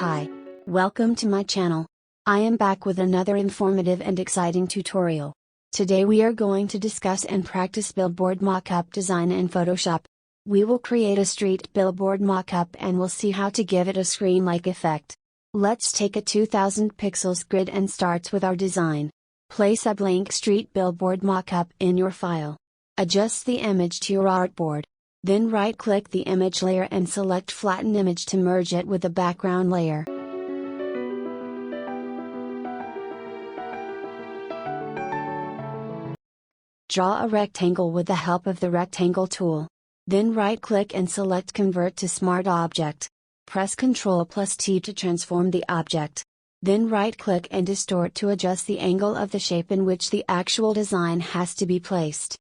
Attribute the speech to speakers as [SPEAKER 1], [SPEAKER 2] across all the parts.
[SPEAKER 1] Hi. Welcome to my channel. I am back with another informative and exciting tutorial. Today we are going to discuss and practice billboard mockup design in Photoshop. We will create a street billboard mockup and we'll see how to give it a screen-like effect. Let's take a 2000 pixels grid and starts with our design. Place a blank street billboard mockup in your file. Adjust the image to your artboard. Then right-click the image layer and select Flatten Image to merge it with the background layer. Draw a rectangle with the help of the Rectangle tool. Then right-click and select Convert to Smart Object. Press Ctrl+T to transform the object. Then right-click and distort to adjust the angle of the shape in which the actual design has to be placed.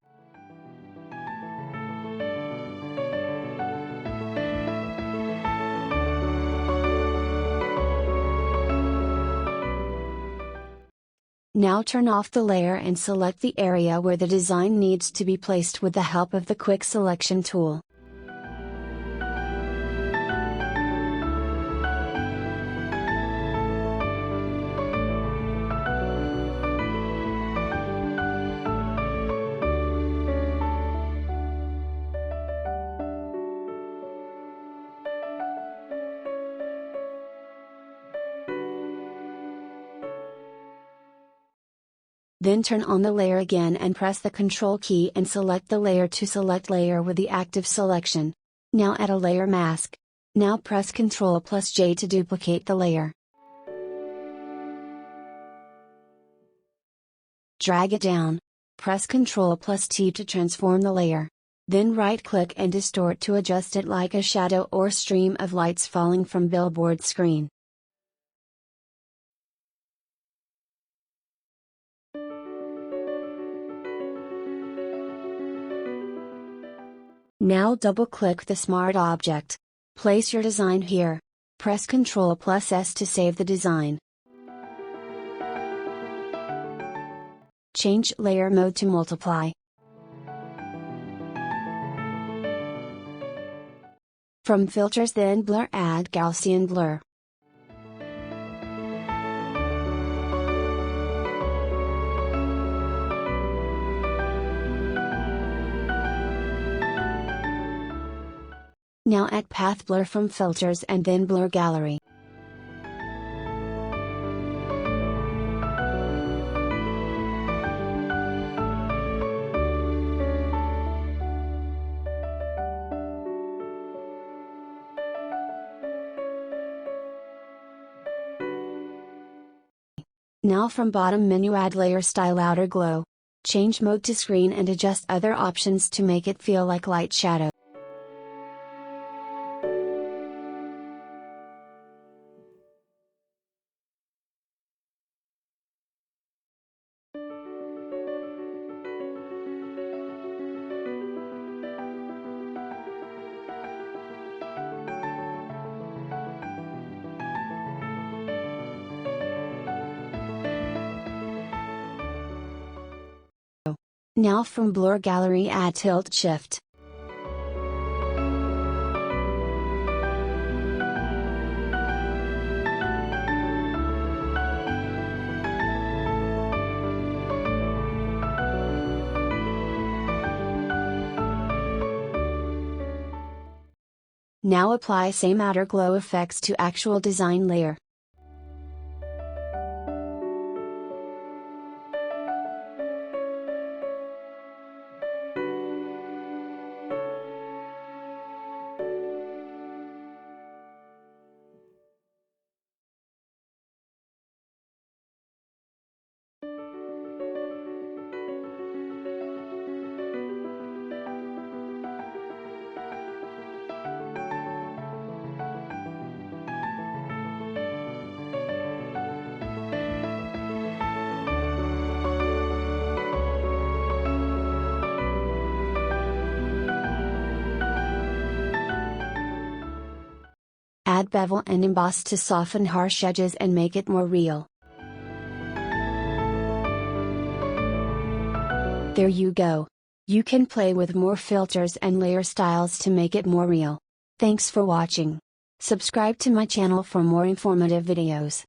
[SPEAKER 1] Now turn off the layer and select the area where the design needs to be placed with the help of the Quick Selection tool. Then turn on the layer again and press the Ctrl key and select the layer to select layer with the active selection. Now add a layer mask. Now press Ctrl+J to duplicate the layer. Drag it down. Press Ctrl+T to transform the layer. Then right-click and distort to adjust it like a shadow or stream of lights falling from billboard screen. Now double-click the Smart Object. Place your design here. Press Ctrl+S to save the design. Change Layer Mode to Multiply. From Filters then Blur add Gaussian Blur. Now add Path Blur from Filters and then Blur Gallery. Now from bottom menu add Layer Style Outer Glow. Change mode to screen and adjust other options to make it feel like light shadow. Now from Blur Gallery add Tilt Shift. Now apply same outer glow effects to actual design layer. Add bevel and emboss to soften harsh edges and make it more real. There you go. You can play with more filters and layer styles to make it more real. Thanks for watching. Subscribe to my channel for more informative videos.